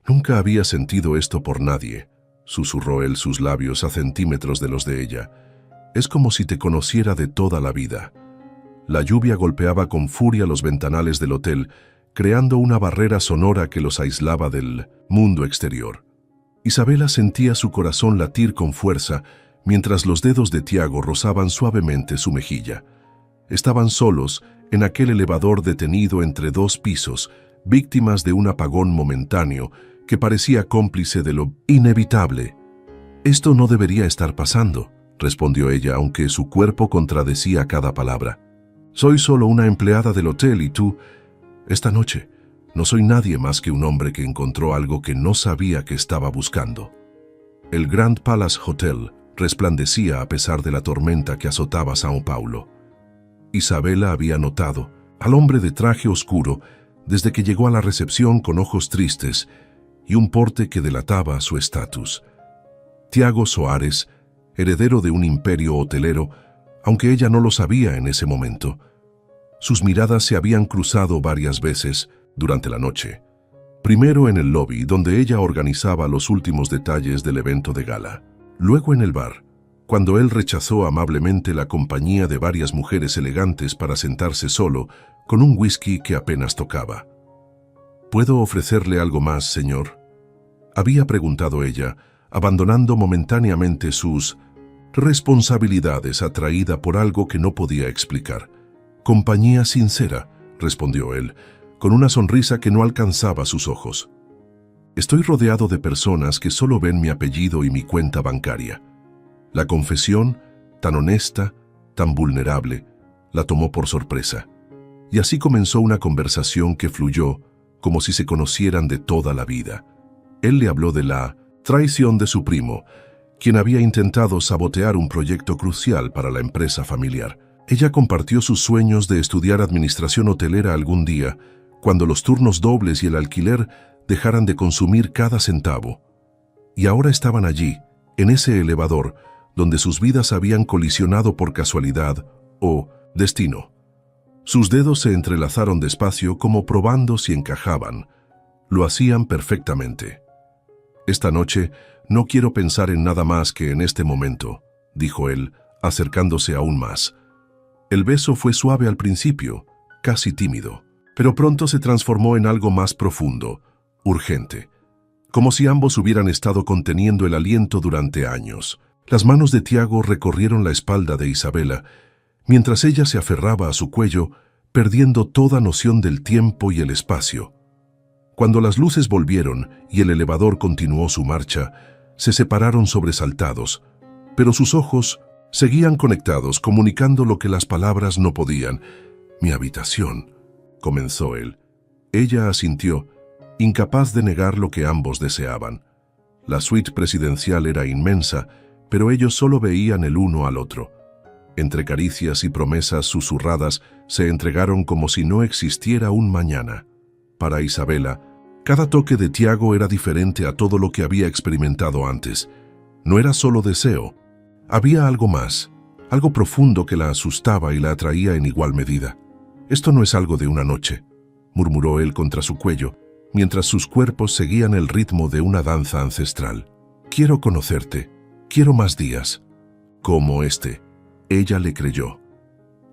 Nunca había sentido esto por nadie, susurró él, sus labios a centímetros de los de ella. Es como si te conociera de toda la vida. La lluvia golpeaba con furia los ventanales del hotel, creando una barrera sonora que los aislaba del mundo exterior. Isabela sentía su corazón latir con fuerza mientras los dedos de Tiago rozaban suavemente su mejilla. Estaban solos en aquel elevador detenido entre dos pisos, víctimas de un apagón momentáneo que parecía cómplice de lo inevitable. «Esto no debería estar pasando», respondió ella, aunque su cuerpo contradecía cada palabra. «Soy solo una empleada del hotel y tú, esta noche, no soy nadie más que un hombre que encontró algo que no sabía que estaba buscando». El Grand Palace Hotel resplandecía a pesar de la tormenta que azotaba São Paulo. Isabela había notado al hombre de traje oscuro desde que llegó a la recepción con ojos tristes y un porte que delataba su estatus. Tiago Soares, heredero de un imperio hotelero, aunque ella no lo sabía en ese momento. Sus miradas se habían cruzado varias veces durante la noche. Primero en el lobby, donde ella organizaba los últimos detalles del evento de gala. Luego en el bar, cuando él rechazó amablemente la compañía de varias mujeres elegantes para sentarse solo, con un whisky que apenas tocaba. «¿Puedo ofrecerle algo más, señor?», había preguntado ella, abandonando momentáneamente sus responsabilidades atraída por algo que no podía explicar. «Compañía sincera», respondió él, con una sonrisa que no alcanzaba sus ojos. «Estoy rodeado de personas que solo ven mi apellido y mi cuenta bancaria». La confesión, tan honesta, tan vulnerable, la tomó por sorpresa. Y así comenzó una conversación que fluyó como si se conocieran de toda la vida. Él le habló de la traición de su primo, quien había intentado sabotear un proyecto crucial para la empresa familiar. Ella compartió sus sueños de estudiar administración hotelera algún día, cuando los turnos dobles y el alquiler dejaran de consumir cada centavo. Y ahora estaban allí, en ese elevador, donde sus vidas habían colisionado por casualidad o destino. Sus dedos se entrelazaron despacio como probando si encajaban. Lo hacían perfectamente. «Esta noche no quiero pensar en nada más que en este momento», dijo él, acercándose aún más. El beso fue suave al principio, casi tímido, pero pronto se transformó en algo más profundo, urgente, como si ambos hubieran estado conteniendo el aliento durante años. Las manos de Tiago recorrieron la espalda de Isabela, mientras ella se aferraba a su cuello, perdiendo toda noción del tiempo y el espacio. Cuando las luces volvieron y el elevador continuó su marcha, se separaron sobresaltados, pero sus ojos seguían conectados, comunicando lo que las palabras no podían. «Mi habitación», comenzó él. Ella asintió, incapaz de negar lo que ambos deseaban. La suite presidencial era inmensa, pero ellos solo veían el uno al otro. Entre caricias y promesas susurradas se entregaron como si no existiera un mañana. Para Isabela, cada toque de Tiago era diferente a todo lo que había experimentado antes. No era solo deseo. Había algo más, algo profundo que la asustaba y la atraía en igual medida. «Esto no es algo de una noche», murmuró él contra su cuello, mientras sus cuerpos seguían el ritmo de una danza ancestral. «Quiero conocerte, quiero más días». Como este. Ella le creyó.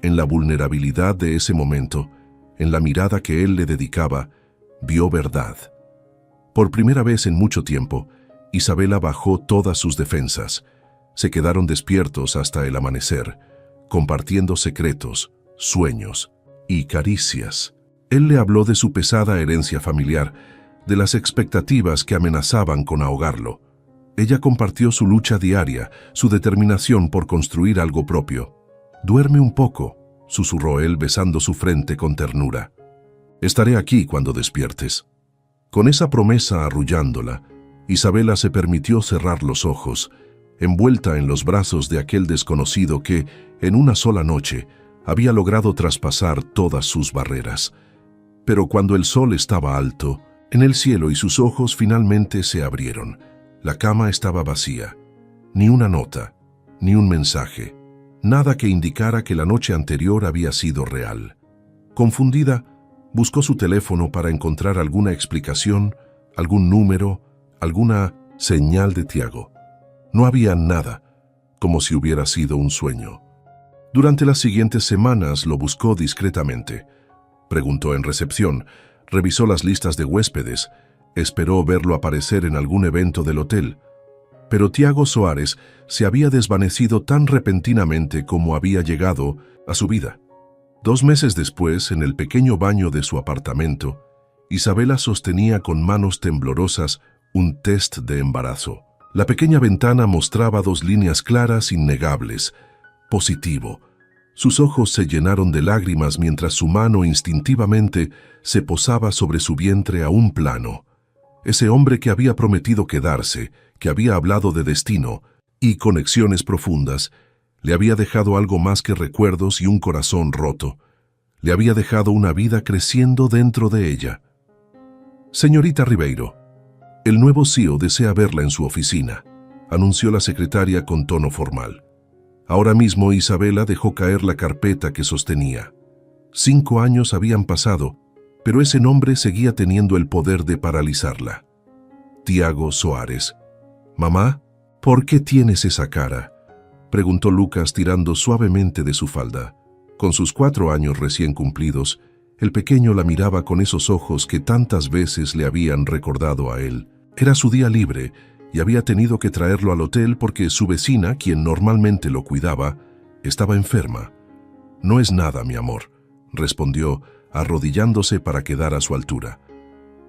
En la vulnerabilidad de ese momento, en la mirada que él le dedicaba, vio verdad. Por primera vez en mucho tiempo, Isabela bajó todas sus defensas. Se quedaron despiertos hasta el amanecer, compartiendo secretos, sueños y caricias. Él le habló de su pesada herencia familiar, de las expectativas que amenazaban con ahogarlo. Ella compartió su lucha diaria, su determinación por construir algo propio. «Duerme un poco», susurró él besando su frente con ternura. «Estaré aquí cuando despiertes». Con esa promesa arrullándola, Isabela se permitió cerrar los ojos, envuelta en los brazos de aquel desconocido que, en una sola noche, había logrado traspasar todas sus barreras. Pero cuando el sol estaba alto, en el cielo y sus ojos finalmente se abrieron, la cama estaba vacía. Ni una nota, ni un mensaje, nada que indicara que la noche anterior había sido real. Confundida, buscó su teléfono para encontrar alguna explicación, algún número, alguna señal de Tiago. No había nada, como si hubiera sido un sueño. Durante las siguientes semanas lo buscó discretamente. Preguntó en recepción, revisó las listas de huéspedes, esperó verlo aparecer en algún evento del hotel. Pero Tiago Soares se había desvanecido tan repentinamente como había llegado a su vida. 2 meses después, en el pequeño baño de su apartamento, Isabela sostenía con manos temblorosas un test de embarazo. La pequeña ventana mostraba 2 líneas claras innegables. Positivo. Sus ojos se llenaron de lágrimas mientras su mano instintivamente se posaba sobre su vientre a un plano. Ese hombre que había prometido quedarse, que había hablado de destino y conexiones profundas, le había dejado algo más que recuerdos y un corazón roto. Le había dejado una vida creciendo dentro de ella. Señorita Ribeiro, el nuevo CEO desea verla en su oficina, anunció la secretaria con tono formal. Ahora mismo Isabela dejó caer la carpeta que sostenía. 5 años habían pasado, pero ese nombre seguía teniendo el poder de paralizarla. Tiago Soares. «Mamá, ¿por qué tienes esa cara?», preguntó Lucas tirando suavemente de su falda. Con sus 4 años recién cumplidos, el pequeño la miraba con esos ojos que tantas veces le habían recordado a él. Era su día libre y había tenido que traerlo al hotel porque su vecina, quien normalmente lo cuidaba, estaba enferma. «No es nada, mi amor», respondió, arrodillándose para quedar a su altura.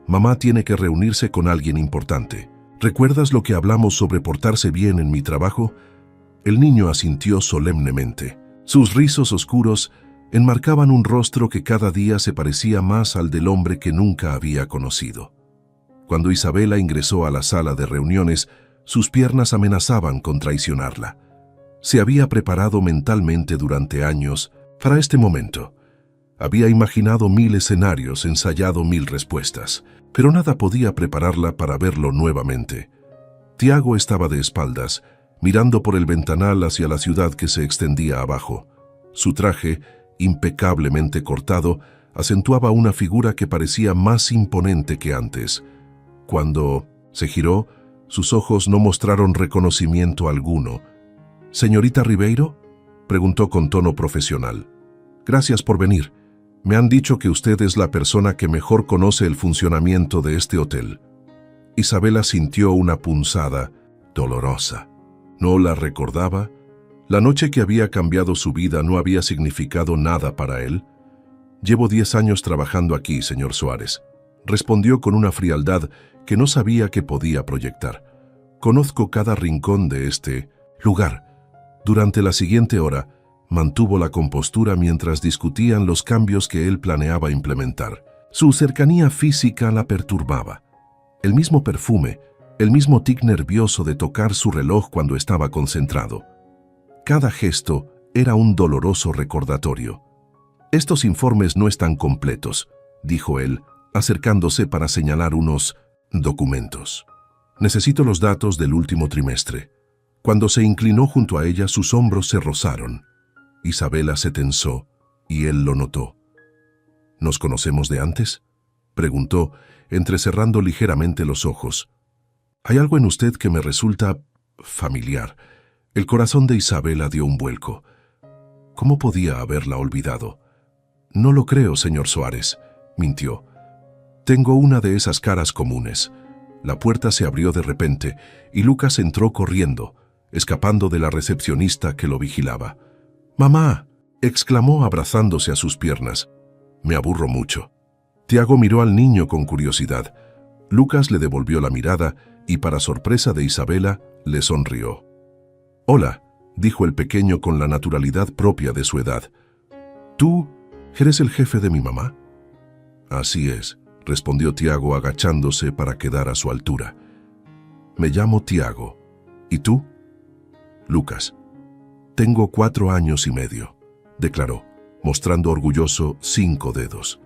«Mamá tiene que reunirse con alguien importante. ¿Recuerdas lo que hablamos sobre portarse bien en mi trabajo?». El niño asintió solemnemente. Sus rizos oscuros enmarcaban un rostro que cada día se parecía más al del hombre que nunca había conocido. Cuando Isabela ingresó a la sala de reuniones, sus piernas amenazaban con traicionarla. Se había preparado mentalmente durante años para este momento. Había imaginado 1000 escenarios, ensayado 1000 respuestas, pero nada podía prepararla para verlo nuevamente. Tiago estaba de espaldas, mirando por el ventanal hacia la ciudad que se extendía abajo. Su traje, impecablemente cortado, acentuaba una figura que parecía más imponente que antes. Cuando se giró, sus ojos no mostraron reconocimiento alguno. «¿Señorita Ribeiro?», preguntó con tono profesional. «Gracias por venir. Me han dicho que usted es la persona que mejor conoce el funcionamiento de este hotel». Isabela sintió una punzada dolorosa. ¿No la recordaba? La noche que había cambiado su vida no había significado nada para él. «Llevo 10 años trabajando aquí, señor Soares», respondió con una frialdad que no sabía que podía proyectar. «Conozco cada rincón de este lugar». Durante la siguiente hora, mantuvo la compostura mientras discutían los cambios que él planeaba implementar. Su cercanía física la perturbaba. El mismo perfume, el mismo tic nervioso de tocar su reloj cuando estaba concentrado. Cada gesto era un doloroso recordatorio. «Estos informes no están completos», dijo él, acercándose para señalar unos documentos. «Necesito los datos del último trimestre». Cuando se inclinó junto a ella, sus hombros se rozaron. Isabela se tensó y él lo notó. «¿Nos conocemos de antes?», preguntó, entrecerrando ligeramente los ojos. «Hay algo en usted que me resulta familiar». El corazón de Isabela dio un vuelco. ¿Cómo podía haberla olvidado? «No lo creo, señor Soares», mintió. «Tengo una de esas caras comunes». La puerta se abrió de repente y Lucas entró corriendo, escapando de la recepcionista que lo vigilaba. «¡Mamá!», exclamó abrazándose a sus piernas. «Me aburro mucho». Tiago miró al niño con curiosidad. Lucas le devolvió la mirada y, para sorpresa de Isabela, le sonrió. «Hola», dijo el pequeño con la naturalidad propia de su edad. «¿Tú eres el jefe de mi mamá?». «Así es», respondió Tiago agachándose para quedar a su altura. «Me llamo Tiago. ¿Y tú?». «Lucas». «Tengo 4 años y medio», declaró, mostrando orgulloso 5 dedos.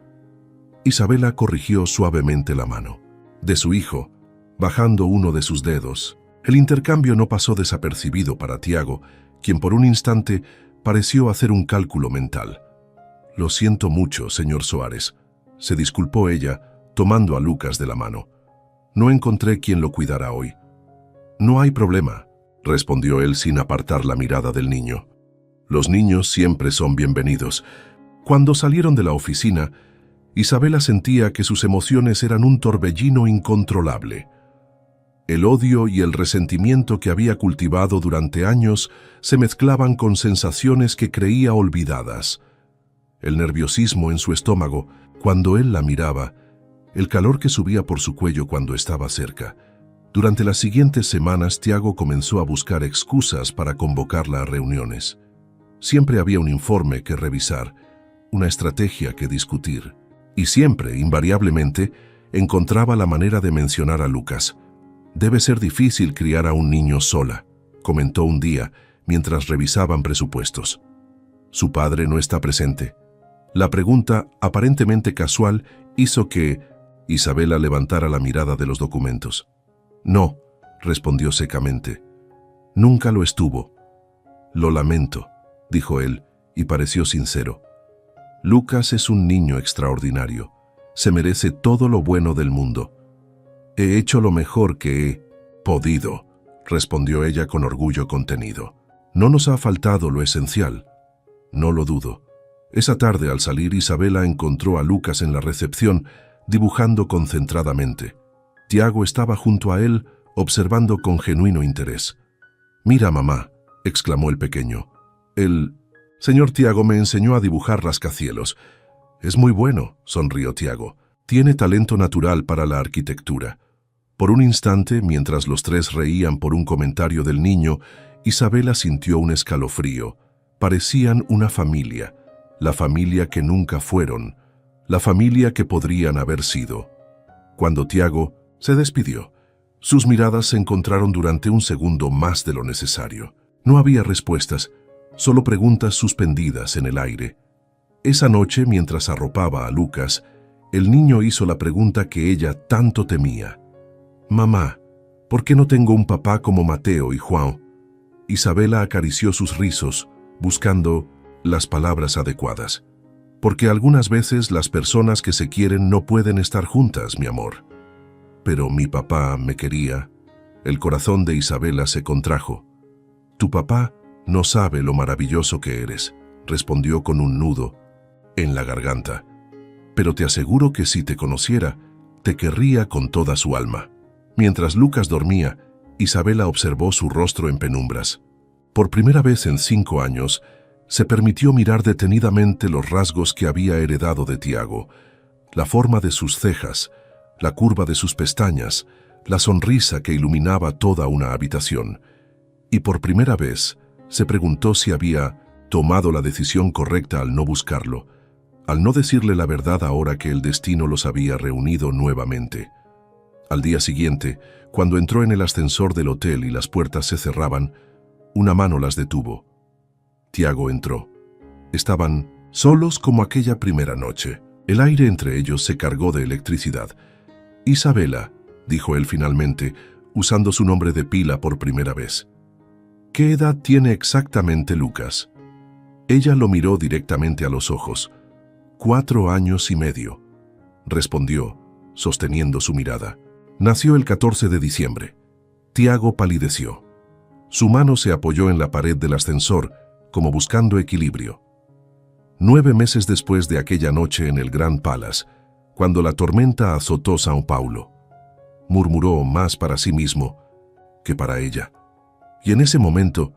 Isabela corrigió suavemente la mano de su hijo, bajando uno de sus dedos. El intercambio no pasó desapercibido para Tiago, quien por un instante pareció hacer un cálculo mental. «Lo siento mucho, señor Soares», se disculpó ella, tomando a Lucas de la mano. No encontré quien lo cuidara hoy. No hay problema, respondió él sin apartar la mirada del niño. Los niños siempre son bienvenidos. Cuando salieron de la oficina, Isabela sentía que sus emociones eran un torbellino incontrolable. El odio y el resentimiento que había cultivado durante años se mezclaban con sensaciones que creía olvidadas. El nerviosismo en su estómago cuando él la miraba, el calor que subía por su cuello cuando estaba cerca. Durante las siguientes semanas, Tiago comenzó a buscar excusas para convocarla a reuniones. Siempre había un informe que revisar, una estrategia que discutir, y siempre, invariablemente, encontraba la manera de mencionar a Lucas. «Debe ser difícil criar a un niño sola», comentó un día mientras revisaban presupuestos. Su padre no está presente. La pregunta, aparentemente casual, hizo que Isabela levantara la mirada de los documentos. «No», respondió secamente. «Nunca lo estuvo». «Lo lamento», dijo él, y pareció sincero. «Lucas es un niño extraordinario. Se merece todo lo bueno del mundo». «He hecho lo mejor que he podido», respondió ella con orgullo contenido. «No nos ha faltado lo esencial». «No lo dudo». Esa tarde, al salir, Isabela encontró a Lucas en la recepción, dibujando concentradamente. Tiago estaba junto a él, observando con genuino interés. «Mira, mamá», exclamó el pequeño. «El señor Tiago me enseñó a dibujar rascacielos». «Es muy bueno», sonrió Tiago. «Tiene talento natural para la arquitectura». Por un instante, mientras los tres reían por un comentario del niño, Isabela sintió un escalofrío. Parecían una familia, la familia que nunca fueron, la familia que podrían haber sido. Cuando Tiago se despidió, sus miradas se encontraron durante un segundo más de lo necesario. No había respuestas, solo preguntas suspendidas en el aire. Esa noche, mientras arropaba a Lucas, el niño hizo la pregunta que ella tanto temía. «Mamá, ¿por qué no tengo un papá como Mateo y Juan?» Isabela acarició sus rizos, buscando las palabras adecuadas. «Porque algunas veces las personas que se quieren no pueden estar juntas, mi amor». «Pero mi papá me quería». El corazón de Isabela se contrajo. «Tu papá no sabe lo maravilloso que eres», respondió con un nudo en la garganta. «Pero te aseguro que si te conociera, te querría con toda su alma». Mientras Lucas dormía, Isabela observó su rostro en penumbras. Por primera vez en 5 años, se permitió mirar detenidamente los rasgos que había heredado de Tiago, la forma de sus cejas, la curva de sus pestañas, la sonrisa que iluminaba toda una habitación. Y por primera vez, se preguntó si había tomado la decisión correcta al no buscarlo, al no decirle la verdad ahora que el destino los había reunido nuevamente. Al día siguiente, cuando entró en el ascensor del hotel y las puertas se cerraban, una mano las detuvo. Tiago entró. Estaban solos como aquella primera noche. El aire entre ellos se cargó de electricidad. «Isabela», dijo él finalmente, usando su nombre de pila por primera vez. «¿Qué edad tiene exactamente Lucas?» Ella lo miró directamente a los ojos. 4 años y medio, respondió, sosteniendo su mirada. Nació el 14 de diciembre. Tiago palideció. Su mano se apoyó en la pared del ascensor, como buscando equilibrio. 9 meses después de aquella noche en el Grand Palace, cuando la tormenta azotó São Paulo, murmuró más para sí mismo que para ella. Y en ese momento,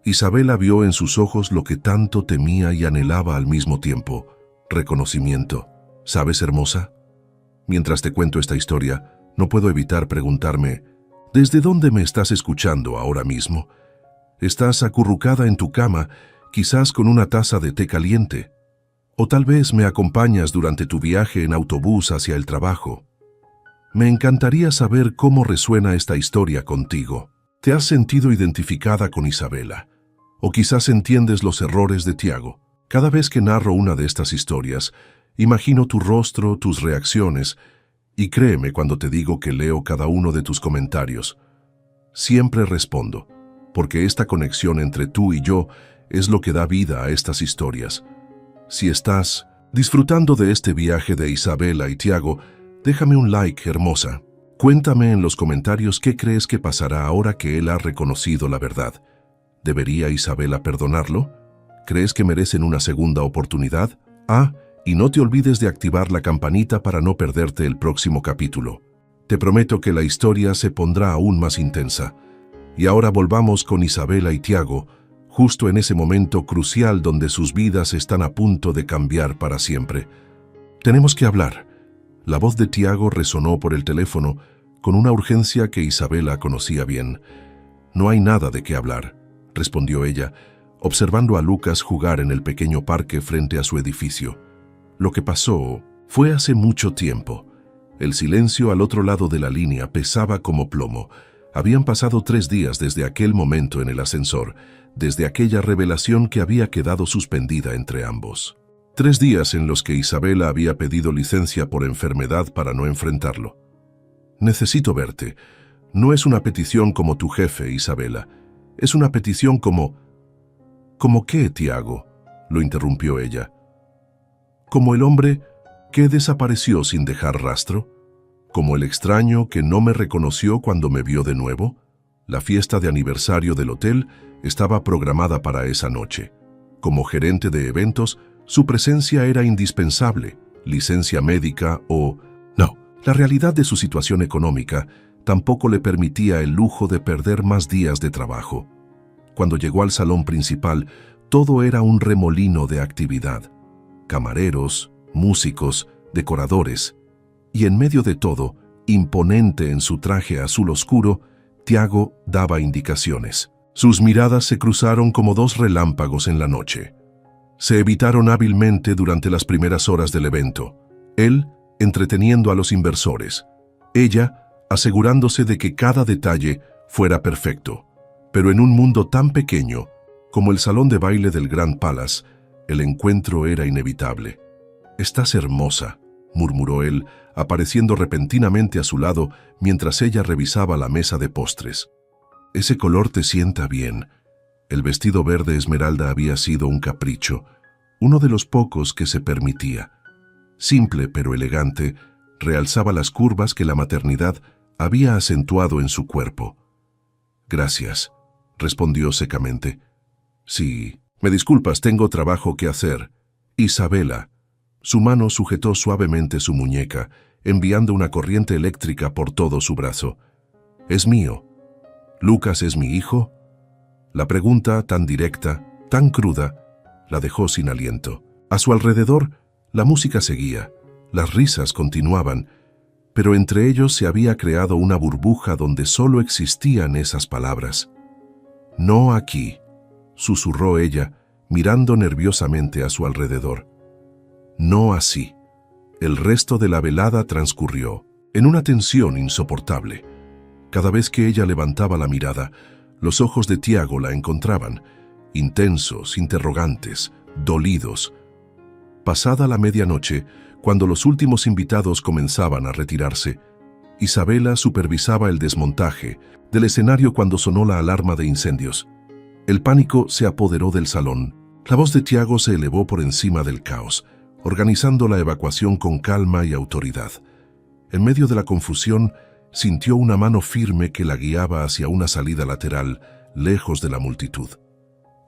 Isabela vio en sus ojos lo que tanto temía y anhelaba al mismo tiempo: reconocimiento. ¿Sabes, hermosa? Mientras te cuento esta historia, no puedo evitar preguntarme, ¿desde dónde me estás escuchando ahora mismo? ¿Estás acurrucada en tu cama, quizás con una taza de té caliente? ¿O tal vez me acompañas durante tu viaje en autobús hacia el trabajo? Me encantaría saber cómo resuena esta historia contigo. ¿Te has sentido identificada con Isabela? ¿O quizás entiendes los errores de Tiago? Cada vez que narro una de estas historias, imagino tu rostro, tus reacciones, y créeme cuando te digo que leo cada uno de tus comentarios. Siempre respondo, porque esta conexión entre tú y yo es lo que da vida a estas historias. Si estás disfrutando de este viaje de Isabela y Tiago, déjame un like, hermosa. Cuéntame en los comentarios qué crees que pasará ahora que él ha reconocido la verdad. ¿Debería Isabela perdonarlo? ¿Crees que merecen una segunda oportunidad? Y no te olvides de activar la campanita para no perderte el próximo capítulo. Te prometo que la historia se pondrá aún más intensa. Y ahora volvamos con Isabela y Tiago, justo en ese momento crucial donde sus vidas están a punto de cambiar para siempre. Tenemos que hablar. La voz de Tiago resonó por el teléfono con una urgencia que Isabela conocía bien. No hay nada de qué hablar, respondió ella, observando a Lucas jugar en el pequeño parque frente a su edificio. Lo que pasó fue hace mucho tiempo. El silencio al otro lado de la línea pesaba como plomo. Habían pasado 3 días desde aquel momento en el ascensor, desde aquella revelación que había quedado suspendida entre ambos. 3 días en los que Isabela había pedido licencia por enfermedad para no enfrentarlo. Necesito verte. No es una petición como tu jefe, Isabela. Es una petición como... ¿Cómo qué, Tiago? Lo interrumpió ella. ¿Como el hombre que desapareció sin dejar rastro? ¿Como el extraño que no me reconoció cuando me vio de nuevo? La fiesta de aniversario del hotel estaba programada para esa noche. Como gerente de eventos, su presencia era indispensable, licencia médica o... No, la realidad de su situación económica tampoco le permitía el lujo de perder más días de trabajo. Cuando llegó al salón principal, todo era un remolino de actividad. Camareros, músicos, decoradores. Y en medio de todo, imponente en su traje azul oscuro, Tiago daba indicaciones. Sus miradas se cruzaron como 2 relámpagos en la noche. Se evitaron hábilmente durante las primeras horas del evento. Él, entreteniendo a los inversores. Ella, asegurándose de que cada detalle fuera perfecto. Pero en un mundo tan pequeño como el salón de baile del Grand Palace, el encuentro era inevitable. «Estás hermosa», murmuró él, apareciendo repentinamente a su lado mientras ella revisaba la mesa de postres. «Ese color te sienta bien». El vestido verde esmeralda había sido un capricho, uno de los pocos que se permitía. Simple pero elegante, realzaba las curvas que la maternidad había acentuado en su cuerpo. «Gracias», respondió secamente. «Sí, me disculpas, tengo trabajo que hacer». Isabela. Su mano sujetó suavemente su muñeca, enviando una corriente eléctrica por todo su brazo. «Es mío. ¿Lucas es mi hijo?» La pregunta, tan directa, tan cruda, la dejó sin aliento. A su alrededor, la música seguía, las risas continuaban, pero entre ellos se había creado una burbuja donde solo existían esas palabras. «No aquí», susurró ella, mirando nerviosamente a su alrededor. «No así». El resto de la velada transcurrió en una tensión insoportable. Cada vez que ella levantaba la mirada, los ojos de Tiago la encontraban, intensos, interrogantes, dolidos. Pasada la medianoche, cuando los últimos invitados comenzaban a retirarse, Isabela supervisaba el desmontaje del escenario cuando sonó la alarma de incendios. El pánico se apoderó del salón. La voz de Tiago se elevó por encima del caos, organizando la evacuación con calma y autoridad. En medio de la confusión, sintió una mano firme que la guiaba hacia una salida lateral, lejos de la multitud.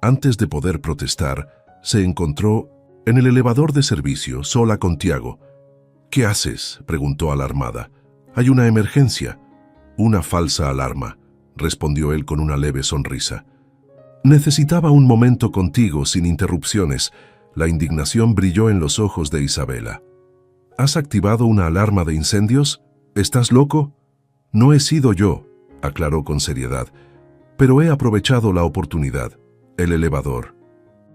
Antes de poder protestar, se encontró en el elevador de servicio, sola con Tiago. «¿Qué haces?», preguntó alarmada. «Hay una emergencia». «Una falsa alarma», respondió él con una leve sonrisa. «Necesitaba un momento contigo sin interrupciones». La indignación brilló en los ojos de Isabela. «¿Has activado una alarma de incendios? ¿Estás loco?» «No he sido yo», aclaró con seriedad, «pero he aprovechado la oportunidad». El elevador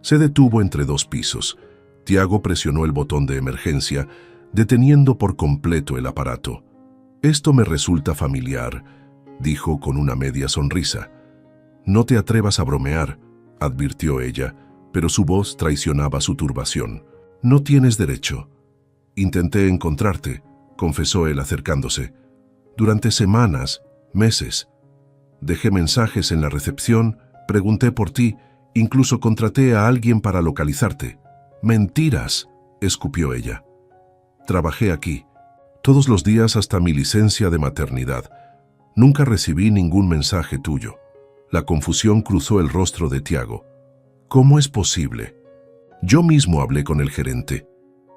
se detuvo entre 2 pisos. Tiago presionó el botón de emergencia, deteniendo por completo el aparato. «Esto me resulta familiar», dijo con una media sonrisa. «No te atrevas a bromear», advirtió ella, pero su voz traicionaba su turbación. «No tienes derecho». «Intenté encontrarte», confesó él acercándose. «Durante semanas, meses. Dejé mensajes en la recepción, pregunté por ti, incluso contraté a alguien para localizarte». «Mentiras», escupió ella. «Trabajé aquí». Todos los días hasta mi licencia de maternidad. Nunca recibí ningún mensaje tuyo. La confusión cruzó el rostro de Tiago. ¿Cómo es posible? Yo mismo hablé con el gerente.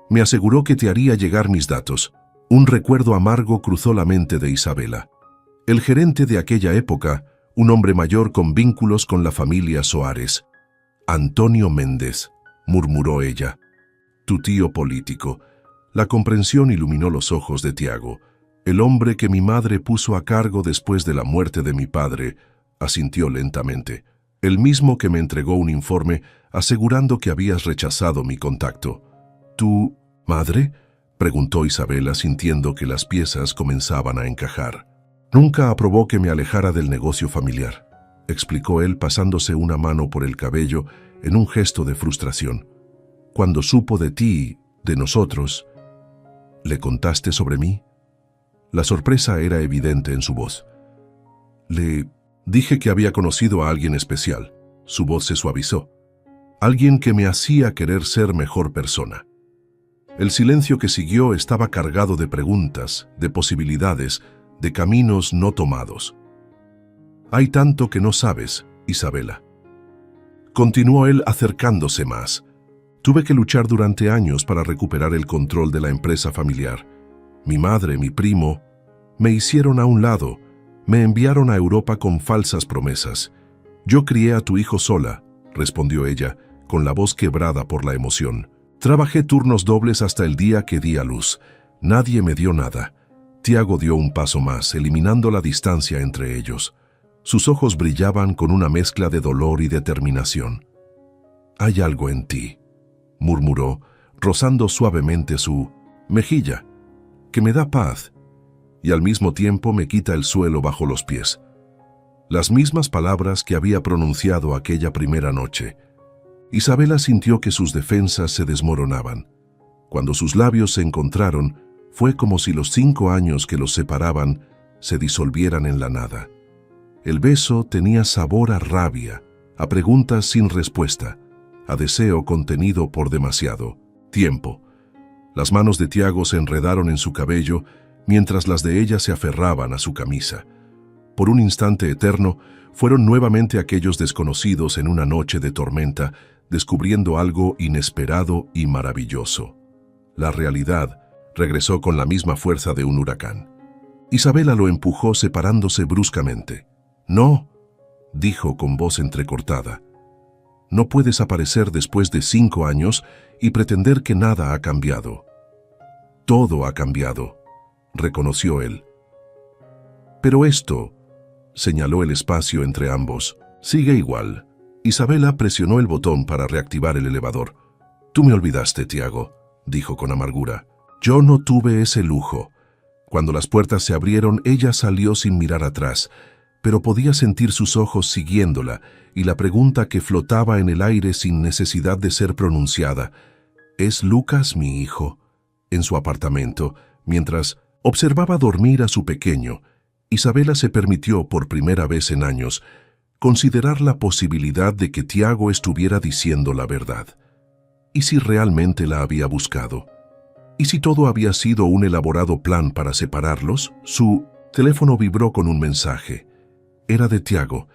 Me aseguró que te haría llegar mis datos. Un recuerdo amargo cruzó la mente de Isabela. El gerente de aquella época, un hombre mayor con vínculos con la familia Soares. Antonio Méndez, murmuró ella. Tu tío político. La comprensión iluminó los ojos de Tiago. El hombre que mi madre puso a cargo después de la muerte de mi padre, asintió lentamente. El mismo que me entregó un informe asegurando que habías rechazado mi contacto. ¿Tu madre?, preguntó Isabela sintiendo que las piezas comenzaban a encajar. Nunca aprobó que me alejara del negocio familiar, explicó él pasándose una mano por el cabello en un gesto de frustración. Cuando supo de ti, de nosotros, ¿le contaste sobre mí? La sorpresa era evidente en su voz. Le dije que había conocido a alguien especial. Su voz se suavizó. Alguien que me hacía querer ser mejor persona. El silencio que siguió estaba cargado de preguntas, de posibilidades, de caminos no tomados. Hay tanto que no sabes, Isabela. Continuó él acercándose más. Tuve que luchar durante años para recuperar el control de la empresa familiar. Mi madre, mi primo, me hicieron a un lado, me enviaron a Europa con falsas promesas. Yo crié a tu hijo sola, respondió ella, con la voz quebrada por la emoción. Trabajé turnos dobles hasta el día que di a luz. Nadie me dio nada. Tiago dio un paso más, eliminando la distancia entre ellos. Sus ojos brillaban con una mezcla de dolor y determinación. Hay algo en ti, murmuró, rozando suavemente su mejilla, que me da paz y al mismo tiempo me quita el suelo bajo los pies. Las mismas palabras que había pronunciado aquella primera noche. Isabela sintió que sus defensas se desmoronaban. Cuando sus labios se encontraron, fue como si los 5 años que los separaban se disolvieran en la nada. El beso tenía sabor a rabia, a preguntas sin respuesta, a deseo contenido por demasiado tiempo. Las manos de Tiago se enredaron en su cabello, mientras las de ella se aferraban a su camisa. Por un instante eterno, fueron nuevamente aquellos desconocidos en una noche de tormenta, descubriendo algo inesperado y maravilloso. La realidad regresó con la misma fuerza de un huracán. Isabela lo empujó separándose bruscamente. «No», dijo con voz entrecortada. «No puedes aparecer después de 5 años y pretender que nada ha cambiado». «Todo ha cambiado», reconoció él. «Pero esto», señaló el espacio entre ambos, «sigue igual». Isabela presionó el botón para reactivar el elevador. «Tú me olvidaste, Tiago», dijo con amargura. «Yo no tuve ese lujo». Cuando las puertas se abrieron, ella salió sin mirar atrás, pero podía sentir sus ojos siguiéndola y la pregunta que flotaba en el aire sin necesidad de ser pronunciada. ¿Es Lucas mi hijo? En su apartamento, mientras observaba dormir a su pequeño, Isabela se permitió por primera vez en años considerar la posibilidad de que Tiago estuviera diciendo la verdad. ¿Y si realmente la había buscado? ¿Y si todo había sido un elaborado plan para separarlos? Su teléfono vibró con un mensaje. Era de Tiago.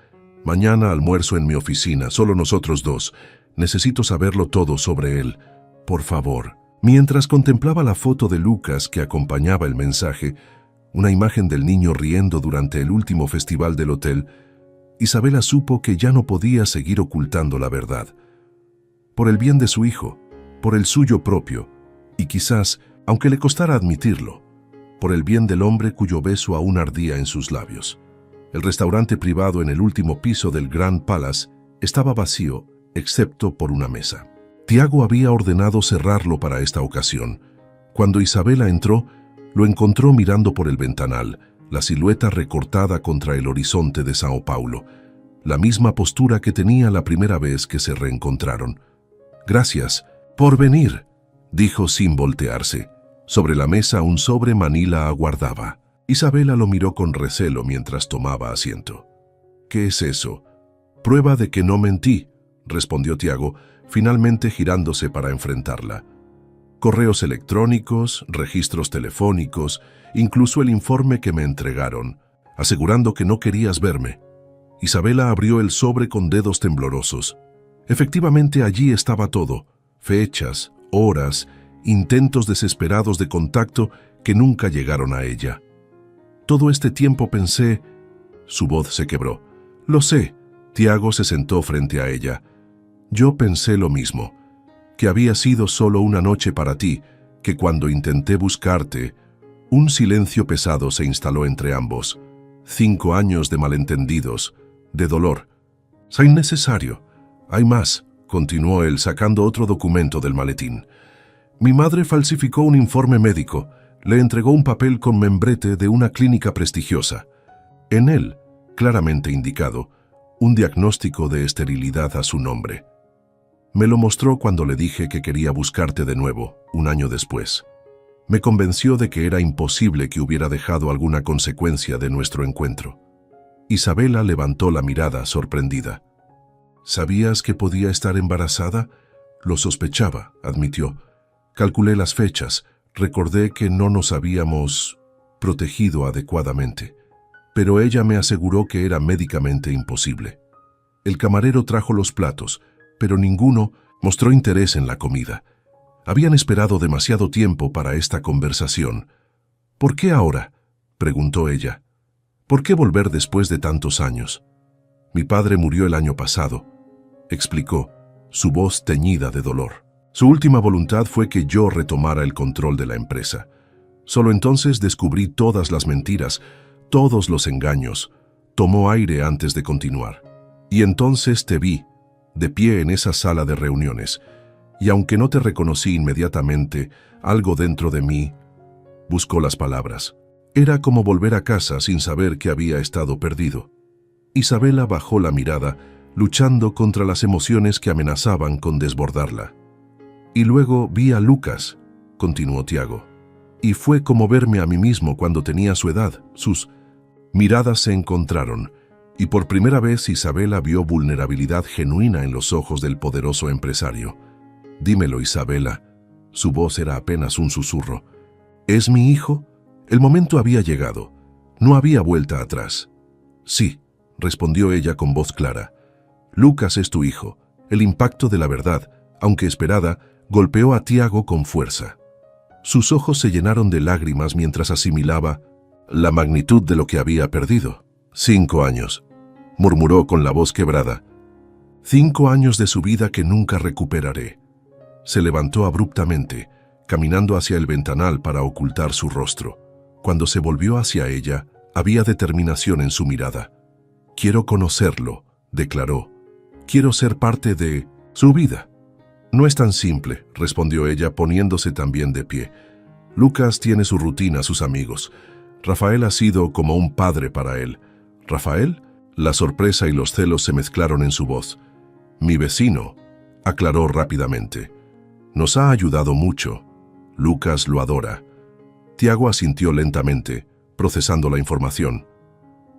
«Mañana almuerzo en mi oficina, solo nosotros dos. Necesito saberlo todo sobre él. Por favor». Mientras contemplaba la foto de Lucas que acompañaba el mensaje, una imagen del niño riendo durante el último festival del hotel, Isabela supo que ya no podía seguir ocultando la verdad. Por el bien de su hijo, por el suyo propio, y quizás, aunque le costara admitirlo, por el bien del hombre cuyo beso aún ardía en sus labios. El restaurante privado en el último piso del Grand Palace estaba vacío, excepto por una mesa. Tiago había ordenado cerrarlo para esta ocasión. Cuando Isabela entró, lo encontró mirando por el ventanal, la silueta recortada contra el horizonte de Sao Paulo, la misma postura que tenía la primera vez que se reencontraron. «Gracias por venir», dijo sin voltearse. Sobre la mesa un sobre manila aguardaba. Isabela lo miró con recelo mientras tomaba asiento. «¿Qué es eso?» «Prueba de que no mentí», respondió Tiago, finalmente girándose para enfrentarla. Correos electrónicos, registros telefónicos, incluso el informe que me entregaron, asegurando que no querías verme. Isabela abrió el sobre con dedos temblorosos. Efectivamente, allí estaba todo: fechas, horas, intentos desesperados de contacto que nunca llegaron a ella. Todo este tiempo pensé... Su voz se quebró. Lo sé. Tiago se sentó frente a ella. Yo pensé lo mismo, que había sido solo una noche para ti, que cuando intenté buscarte, un silencio pesado se instaló entre ambos. 5 años de malentendidos, de dolor. «Es innecesario. Hay más», continuó él sacando otro documento del maletín. «Mi madre falsificó un informe médico. Le entregó un papel con membrete de una clínica prestigiosa. En él, claramente indicado, un diagnóstico de esterilidad a su nombre. Me lo mostró cuando le dije que quería buscarte de nuevo, un año después. Me convenció de que era imposible que hubiera dejado alguna consecuencia de nuestro encuentro». Isabela levantó la mirada, sorprendida. «¿Sabías que podía estar embarazada?» «Lo sospechaba», admitió. «Calculé las fechas, recordé que no nos habíamos protegido adecuadamente. Pero ella me aseguró que era médicamente imposible». El camarero trajo los platos, pero ninguno mostró interés en la comida. Habían esperado demasiado tiempo para esta conversación. «¿Por qué ahora?», preguntó ella. «¿Por qué volver después de tantos años?» «Mi padre murió el año pasado», explicó, su voz teñida de dolor. «Su última voluntad fue que yo retomara el control de la empresa. Solo entonces descubrí todas las mentiras, todos los engaños». Tomó aire antes de continuar. «Y entonces te vi, de pie en esa sala de reuniones, y aunque no te reconocí inmediatamente, algo dentro de mí...» Buscó las palabras. Era como volver a casa sin saber que había estado perdido. Isabela bajó la mirada, luchando contra las emociones que amenazaban con desbordarla. «Y luego vi a Lucas», continuó Tiago. «Y fue como verme a mí mismo cuando tenía su edad». Sus miradas se encontraron, y por primera vez Isabela vio vulnerabilidad genuina en los ojos del poderoso empresario. «Dímelo, Isabela». Su voz era apenas un susurro. «¿Es mi hijo?». El momento había llegado. No había vuelta atrás. «Sí», respondió ella con voz clara. «Lucas es tu hijo». El impacto de la verdad, aunque esperada, golpeó a Tiago con fuerza. Sus ojos se llenaron de lágrimas mientras asimilaba la magnitud de lo que había perdido. 5 años, murmuró con la voz quebrada. 5 años de su vida que nunca recuperaré. Se levantó abruptamente, caminando hacia el ventanal para ocultar su rostro. Cuando se volvió hacia ella, había determinación en su mirada. «Quiero conocerlo», declaró. «Quiero ser parte de su vida». «No es tan simple», respondió ella poniéndose también de pie. «Lucas tiene su rutina, sus amigos. Rafael ha sido como un padre para él». «¿Rafael?». La sorpresa y los celos se mezclaron en su voz. «Mi vecino», aclaró rápidamente. «Nos ha ayudado mucho. Lucas lo adora». Tiago asintió lentamente, procesando la información.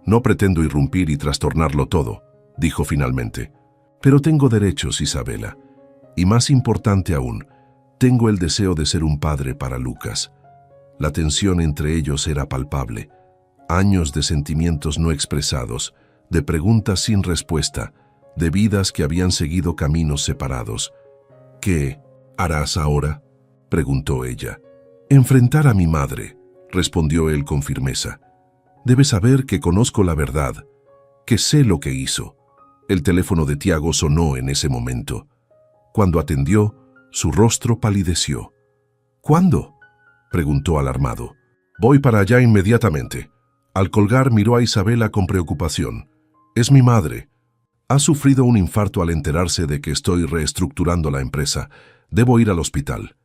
«No pretendo irrumpir y trastornarlo todo», dijo finalmente. «Pero tengo derechos, Isabela. Y más importante aún, tengo el deseo de ser un padre para Lucas». La tensión entre ellos era palpable. Años de sentimientos no expresados, de preguntas sin respuesta, de vidas que habían seguido caminos separados. «¿Qué harás ahora?», preguntó ella. «Enfrentar a mi madre», respondió él con firmeza. «Debes saber que conozco la verdad, que sé lo que hizo». El teléfono de Tiago sonó en ese momento. Cuando atendió, su rostro palideció. «¿Cuándo?», preguntó alarmado. «Voy para allá inmediatamente». Al colgar miró a Isabela con preocupación. «Es mi madre. Ha sufrido un infarto al enterarse de que estoy reestructurando la empresa. Debo ir al hospital».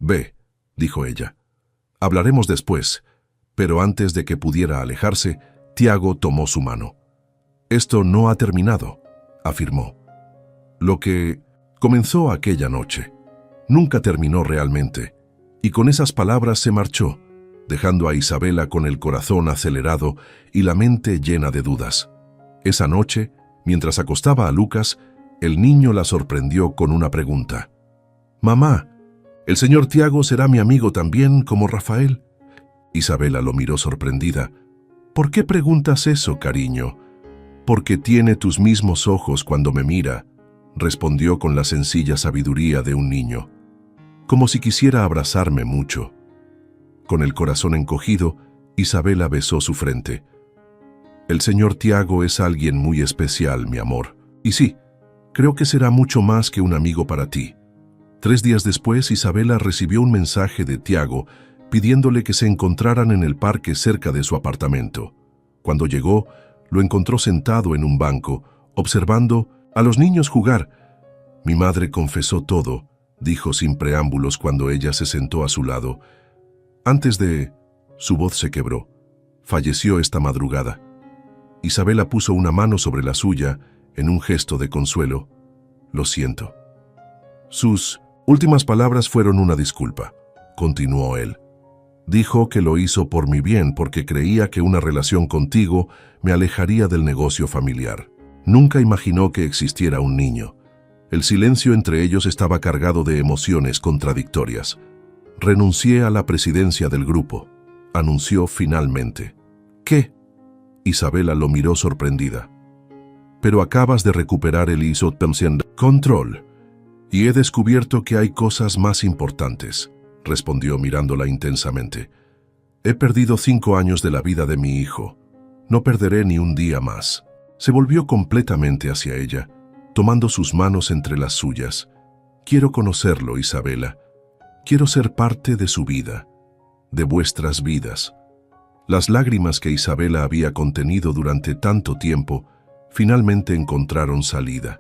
«Ve», dijo ella. «Hablaremos después». Pero antes de que pudiera alejarse, Tiago tomó su mano. «Esto no ha terminado», afirmó. «Lo que comenzó aquella noche nunca terminó realmente». Y con esas palabras se marchó, dejando a Isabela con el corazón acelerado y la mente llena de dudas. Esa noche, mientras acostaba a Lucas, el niño la sorprendió con una pregunta. «Mamá, ¿El señor Tiago será mi amigo también, como Rafael? Isabela lo miró sorprendida. ¿Por qué preguntas eso, cariño? Porque tiene tus mismos ojos cuando me mira, respondió con la sencilla sabiduría de un niño, como si quisiera abrazarme mucho. Con el corazón encogido, Isabela besó su frente. El señor Tiago es alguien muy especial, mi amor. Y sí, creo que será mucho más que un amigo para ti. 3 días después, Isabela recibió un mensaje de Tiago pidiéndole que se encontraran en el parque cerca de su apartamento. Cuando llegó, lo encontró sentado en un banco, observando a los niños jugar. Mi madre confesó todo, dijo sin preámbulos cuando ella se sentó a su lado. Antes de... Su voz se quebró. Falleció esta madrugada. Isabela puso una mano sobre la suya en un gesto de consuelo. Lo siento. Sus últimas palabras fueron una disculpa, continuó él. Dijo que lo hizo por mi bien porque creía que una relación contigo me alejaría del negocio familiar. Nunca imaginó que existiera un niño. El silencio entre ellos estaba cargado de emociones contradictorias. Renuncié a la presidencia del grupo, anunció finalmente. ¿Qué? Isabela lo miró sorprendida. Pero acabas de recuperar el control. Y he descubierto que hay cosas más importantes, respondió mirándola intensamente. He perdido 5 años de la vida de mi hijo. No perderé ni un día más. Se volvió completamente hacia ella, tomando sus manos entre las suyas. Quiero conocerlo, Isabela. Quiero ser parte de su vida, de vuestras vidas. Las lágrimas que Isabela había contenido durante tanto tiempo finalmente encontraron salida.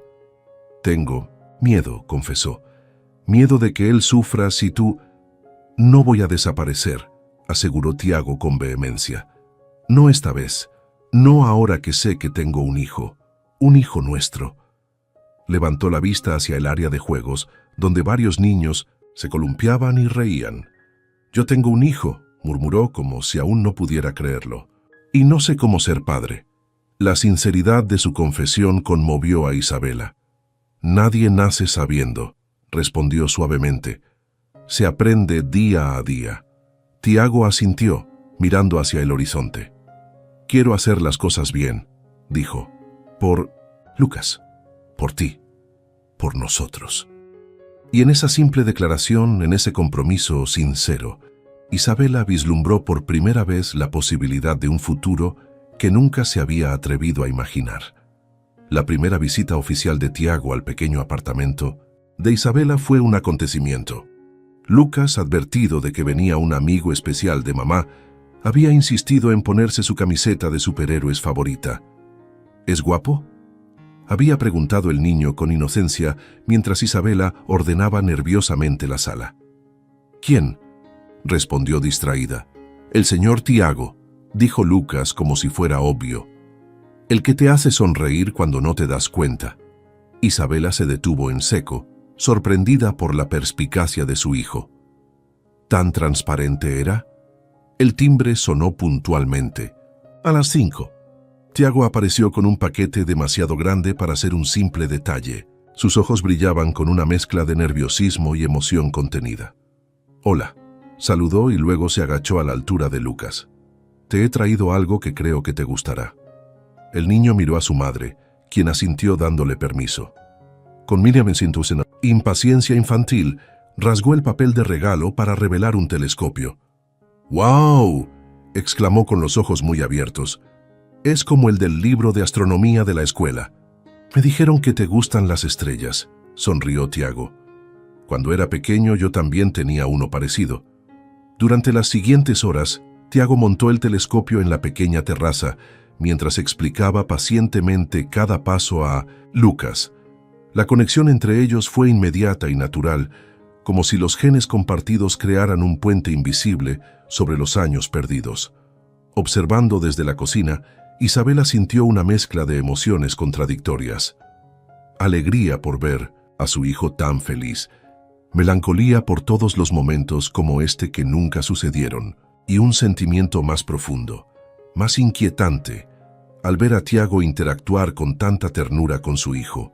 Tengo miedo, confesó. Miedo de que él sufra si tú... No voy a desaparecer, aseguró Tiago con vehemencia. No esta vez, no ahora que sé que tengo un hijo nuestro. Levantó la vista hacia el área de juegos, donde varios niños se columpiaban y reían. Yo tengo un hijo, murmuró como si aún no pudiera creerlo. Y no sé cómo ser padre. La sinceridad de su confesión conmovió a Isabela. Nadie nace sabiendo, respondió suavemente. Se aprende día a día. Tiago asintió, mirando hacia el horizonte. Quiero hacer las cosas bien, dijo. Por Lucas, por ti, por nosotros. Y en esa simple declaración, en ese compromiso sincero, Isabela vislumbró por primera vez la posibilidad de un futuro que nunca se había atrevido a imaginar. La primera visita oficial de Tiago al pequeño apartamento de Isabela fue un acontecimiento. Lucas, advertido de que venía un amigo especial de mamá, había insistido en ponerse su camiseta de superhéroes favorita. ¿Es guapo?, había preguntado el niño con inocencia mientras Isabela ordenaba nerviosamente la sala. ¿Quién?, respondió distraída. El señor Tiago, dijo Lucas como si fuera obvio. El que te hace sonreír cuando no te das cuenta. Isabela se detuvo en seco, sorprendida por la perspicacia de su hijo. ¿Tan transparente era? El timbre sonó puntualmente. A las 5. Tiago apareció con un paquete demasiado grande para ser un simple detalle. Sus ojos brillaban con una mezcla de nerviosismo y emoción contenida. Hola, saludó y luego se agachó a la altura de Lucas. Te he traído algo que creo que te gustará. El niño miró a su madre, quien asintió dándole permiso. Con Miriam en impaciencia infantil, rasgó el papel de regalo para revelar un telescopio. ¡Wow!, exclamó con los ojos muy abiertos. Es como el del libro de astronomía de la escuela. Me dijeron que te gustan las estrellas, sonrió Tiago. Cuando era pequeño yo también tenía uno parecido. Durante las siguientes horas, Tiago montó el telescopio en la pequeña terraza, mientras explicaba pacientemente cada paso a Lucas. La conexión entre ellos fue inmediata y natural, como si los genes compartidos crearan un puente invisible sobre los años perdidos. Observando desde la cocina, Isabela sintió una mezcla de emociones contradictorias. Alegría por ver a su hijo tan feliz, melancolía por todos los momentos como este que nunca sucedieron, y un sentimiento más profundo, más inquietante, al ver a Tiago interactuar con tanta ternura con su hijo.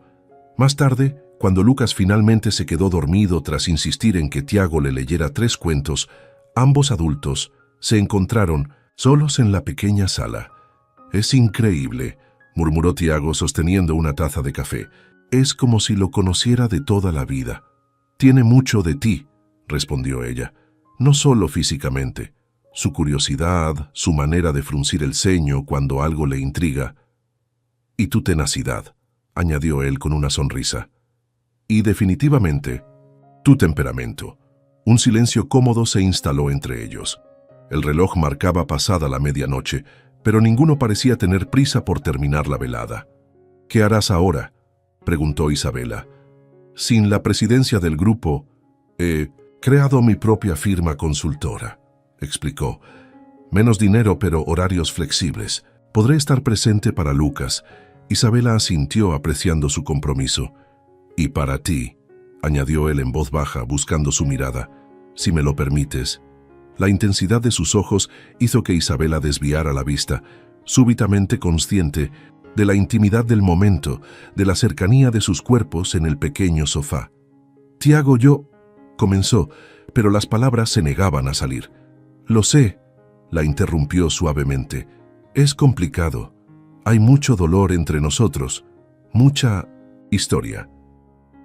Más tarde, Cuando Lucas finalmente se quedó dormido tras insistir en que Tiago le leyera 3 cuentos, ambos adultos se encontraron solos en la pequeña sala. «Es increíble», murmuró Tiago sosteniendo una taza de café. «Es como si lo conociera de toda la vida». «Tiene mucho de ti», respondió ella, «no solo físicamente. Su curiosidad, su manera de fruncir el ceño cuando algo le intriga. Y tu tenacidad», añadió él con una sonrisa. «Y definitivamente, tu temperamento». Un silencio cómodo se instaló entre ellos. El reloj marcaba pasada la medianoche, pero ninguno parecía tener prisa por terminar la velada. «¿Qué harás ahora?», preguntó Isabela. «Sin la presidencia del grupo, he creado mi propia firma consultora», explicó. «Menos dinero, pero horarios flexibles. Podré estar presente para Lucas». Isabela asintió apreciando su compromiso. «Y para ti», añadió él en voz baja, buscando su mirada, «si me lo permites». La intensidad de sus ojos hizo que Isabela desviara la vista, súbitamente consciente de la intimidad del momento, de la cercanía de sus cuerpos en el pequeño sofá. «Tiago, yo», comenzó, pero las palabras se negaban a salir. «Lo sé», la interrumpió suavemente. «Es complicado. Hay mucho dolor entre nosotros, mucha historia».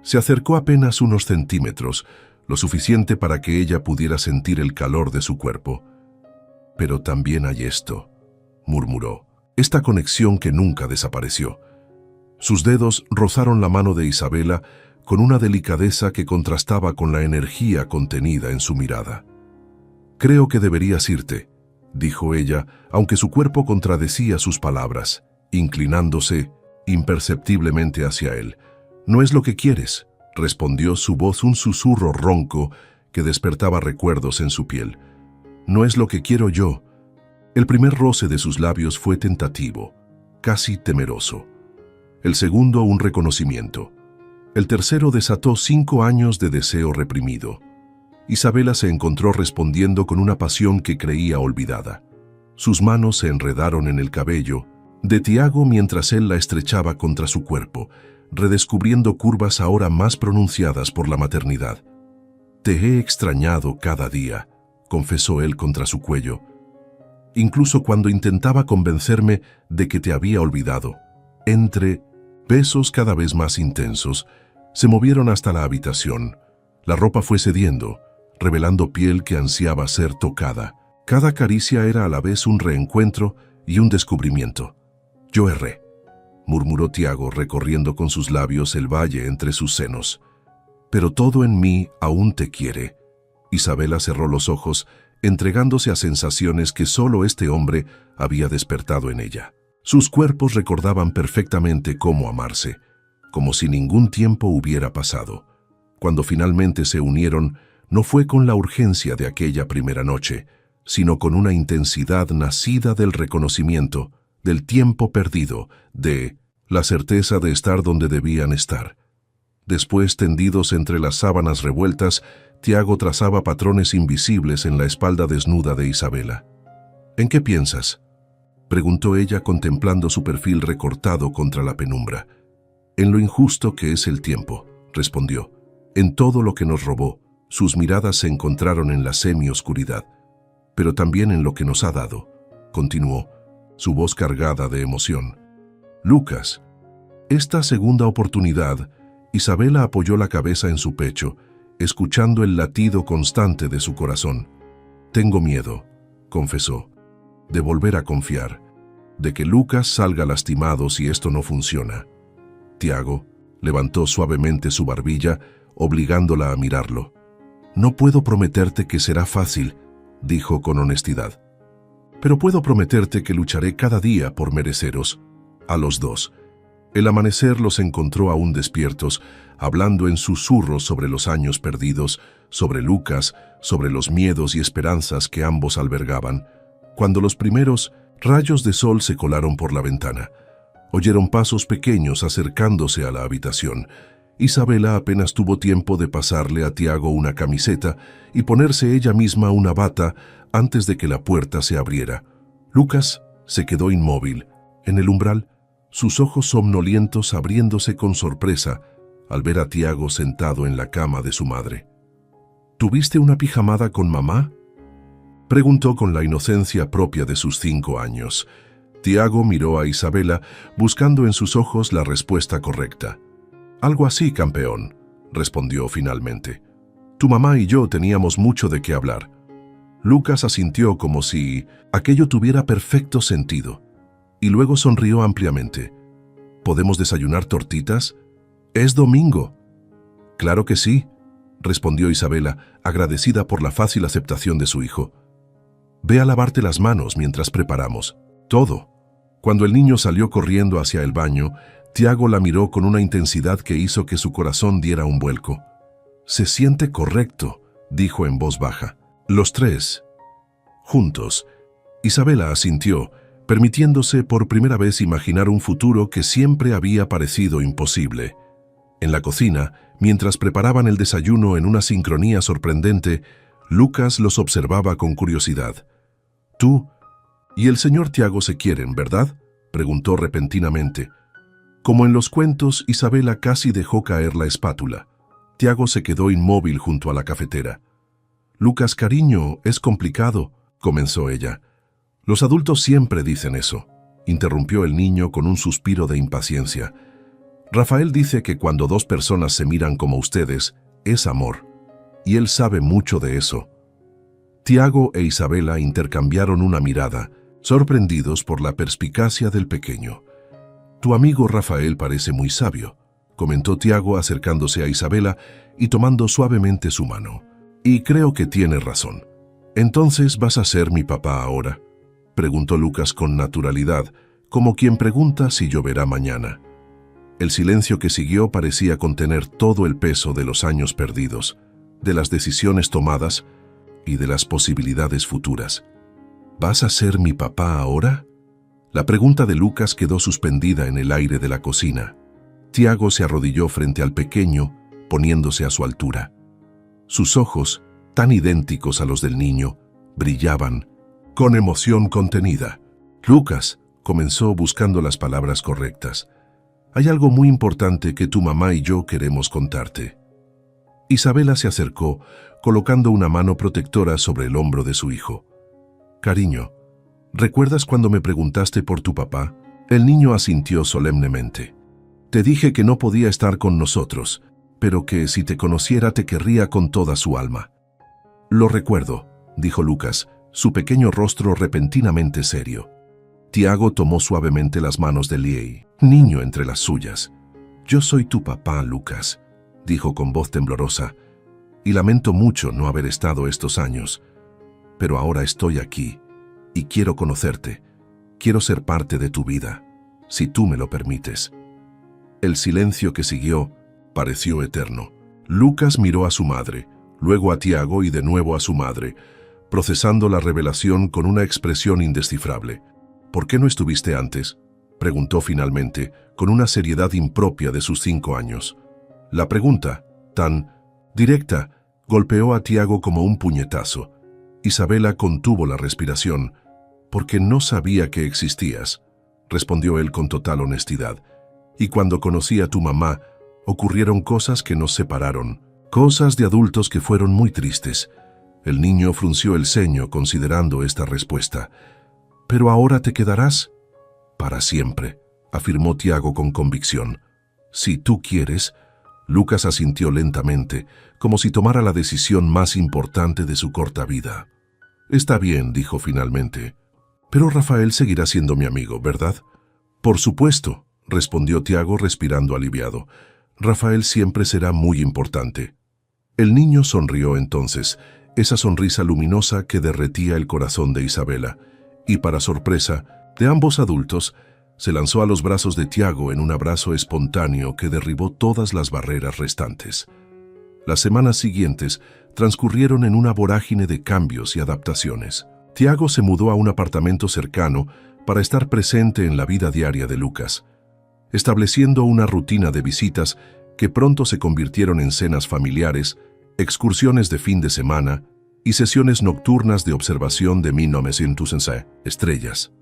Se acercó apenas unos centímetros, lo suficiente para que ella pudiera sentir el calor de su cuerpo. «Pero también hay esto», murmuró, «esta conexión que nunca desapareció». Sus dedos rozaron la mano de Isabela con una delicadeza que contrastaba con la energía contenida en su mirada. «Creo que deberías irte», dijo ella, aunque su cuerpo contradecía sus palabras, inclinándose imperceptiblemente hacia él. «No es lo que quieres», respondió su voz, un susurro ronco que despertaba recuerdos en su piel. «No es lo que quiero yo». El primer roce de sus labios fue tentativo, casi temeroso. El segundo, un reconocimiento. El tercero desató 5 años de deseo reprimido. Isabela se encontró respondiendo con una pasión que creía olvidada. Sus manos se enredaron en el cabello de Tiago mientras él la estrechaba contra su cuerpo, redescubriendo curvas ahora más pronunciadas por la maternidad. «Te he extrañado cada día», confesó él contra su cuello, «incluso cuando intentaba convencerme de que te había olvidado». Entre besos cada vez más intensos, se movieron hasta la habitación. La ropa fue cediendo, revelando piel que ansiaba ser tocada. Cada caricia era a la vez un reencuentro y un descubrimiento. «Yo erré», murmuró Tiago, recorriendo con sus labios el valle entre sus senos. «Pero todo en mí aún te quiere». Isabela cerró los ojos, entregándose a sensaciones que solo este hombre había despertado en ella. Sus cuerpos recordaban perfectamente cómo amarse, como si ningún tiempo hubiera pasado. Cuando finalmente se unieron, no fue con la urgencia de aquella primera noche, sino con una intensidad nacida del reconocimiento, del tiempo perdido, de la certeza de estar donde debían estar. Después, tendidos entre las sábanas revueltas, Tiago trazaba patrones invisibles en la espalda desnuda de Isabela. «¿En qué piensas?», preguntó ella contemplando su perfil recortado contra la penumbra. «En lo injusto que es el tiempo», respondió. «En todo lo que nos robó». Sus miradas se encontraron en la semioscuridad. «Pero también en lo que nos ha dado», continuó, su voz cargada de emoción. «Lucas». Esta segunda oportunidad, Isabela apoyó la cabeza en su pecho, escuchando el latido constante de su corazón. «Tengo miedo», confesó, «de volver a confiar, de que Lucas salga lastimado si esto no funciona». Tiago levantó suavemente su barbilla, obligándola a mirarlo. «No puedo prometerte que será fácil», dijo con honestidad. «Pero puedo prometerte que lucharé cada día por mereceros, a los dos». El amanecer los encontró aún despiertos, hablando en susurros sobre los años perdidos, sobre Lucas, sobre los miedos y esperanzas que ambos albergaban. Cuando los primeros rayos de sol se colaron por la ventana, oyeron pasos pequeños acercándose a la habitación. Isabela apenas tuvo tiempo de pasarle a Tiago una camiseta y ponerse ella misma una bata antes de que la puerta se abriera. Lucas se quedó inmóvil, en el umbral, sus ojos somnolientos abriéndose con sorpresa al ver a Tiago sentado en la cama de su madre. ¿Tuviste una pijamada con mamá?, preguntó con la inocencia propia de sus 5 años. Tiago miró a Isabela buscando en sus ojos la respuesta correcta. «Algo así, campeón», respondió finalmente. «Tu mamá y yo teníamos mucho de qué hablar». Lucas asintió como si aquello tuviera perfecto sentido, y luego sonrió ampliamente. «¿Podemos desayunar tortitas? Es domingo». «Claro que sí», respondió Isabela, agradecida por la fácil aceptación de su hijo. «Ve a lavarte las manos mientras preparamos todo». Cuando el niño salió corriendo hacia el baño, Tiago la miró con una intensidad que hizo que su corazón diera un vuelco. «Se siente correcto», dijo en voz baja. Los tres, juntos. Isabela asintió, permitiéndose por primera vez imaginar un futuro que siempre había parecido imposible. En la cocina, mientras preparaban el desayuno en una sincronía sorprendente, Lucas los observaba con curiosidad. «Tú y el señor Tiago se quieren, ¿verdad?», preguntó repentinamente. Como en los cuentos, Isabela casi dejó caer la espátula. Tiago se quedó inmóvil junto a la cafetera. «Lucas, cariño, es complicado», comenzó ella. «Los adultos siempre dicen eso», interrumpió el niño con un suspiro de impaciencia. «Rafael dice que cuando dos personas se miran como ustedes, es amor, y él sabe mucho de eso». Tiago e Isabela intercambiaron una mirada, sorprendidos por la perspicacia del pequeño. «Tu amigo Rafael parece muy sabio», comentó Tiago acercándose a Isabela y tomando suavemente su mano. «Y creo que tiene razón». «¿Entonces vas a ser mi papá ahora?», preguntó Lucas con naturalidad, como quien pregunta si lloverá mañana. El silencio que siguió parecía contener todo el peso de los años perdidos, de las decisiones tomadas y de las posibilidades futuras. «¿Vas a ser mi papá ahora?». La pregunta de Lucas quedó suspendida en el aire de la cocina. Tiago se arrodilló frente al pequeño, poniéndose a su altura. Sus ojos, tan idénticos a los del niño, brillaban, con emoción contenida. «Lucas», comenzó buscando las palabras correctas, «hay algo muy importante que tu mamá y yo queremos contarte». Isabela se acercó, colocando una mano protectora sobre el hombro de su hijo. «Cariño, ¿recuerdas cuando me preguntaste por tu papá?». El niño asintió solemnemente. «Te dije que no podía estar con nosotros, pero que si te conociera te querría con toda su alma». «Lo recuerdo», dijo Lucas, su pequeño rostro repentinamente serio. Tiago tomó suavemente las manos de Liei, niño entre las suyas. «Yo soy tu papá, Lucas», dijo con voz temblorosa, «y lamento mucho no haber estado estos años. Pero ahora estoy aquí, y quiero conocerte. Quiero ser parte de tu vida, si tú me lo permites». El silencio que siguió pareció eterno. Lucas miró a su madre, luego a Tiago y de nuevo a su madre, procesando la revelación con una expresión indescifrable. «¿Por qué no estuviste antes?», preguntó finalmente, con una seriedad impropia de sus 5 años. La pregunta, tan directa, golpeó a Tiago como un puñetazo. Isabela contuvo la respiración. «Porque no sabía que existías», respondió él con total honestidad. «Y cuando conocí a tu mamá, ocurrieron cosas que nos separaron, cosas de adultos que fueron muy tristes». El niño frunció el ceño considerando esta respuesta. «¿Pero ahora te quedarás?». «Para siempre», afirmó Tiago con convicción. «Si tú quieres». Lucas asintió lentamente, como si tomara la decisión más importante de su corta vida. «Está bien», dijo finalmente. «Pero Rafael seguirá siendo mi amigo, ¿verdad?». «Por supuesto», respondió Tiago respirando aliviado. «Rafael siempre será muy importante». El niño sonrió entonces, esa sonrisa luminosa que derretía el corazón de Isabela, y para sorpresa de ambos adultos, se lanzó a los brazos de Tiago en un abrazo espontáneo que derribó todas las barreras restantes. Las semanas siguientes transcurrieron en una vorágine de cambios y adaptaciones. Tiago se mudó a un apartamento cercano para estar presente en la vida diaria de Lucas, estableciendo una rutina de visitas que pronto se convirtieron en cenas familiares, excursiones de fin de semana y sesiones nocturnas de observación de 1911 estrellas.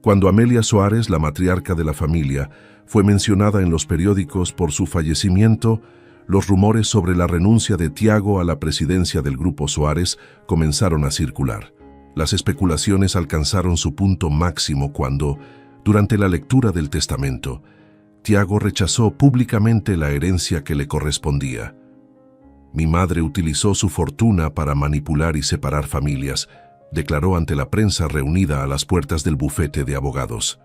Cuando Amelia Soares, la matriarca de la familia, fue mencionada en los periódicos por su fallecimiento, los rumores sobre la renuncia de Tiago a la presidencia del Grupo Soares comenzaron a circular. Las especulaciones alcanzaron su punto máximo cuando, durante la lectura del testamento, Tiago rechazó públicamente la herencia que le correspondía. «Mi madre utilizó su fortuna para manipular y separar familias», declaró ante la prensa reunida a las puertas del bufete de abogados.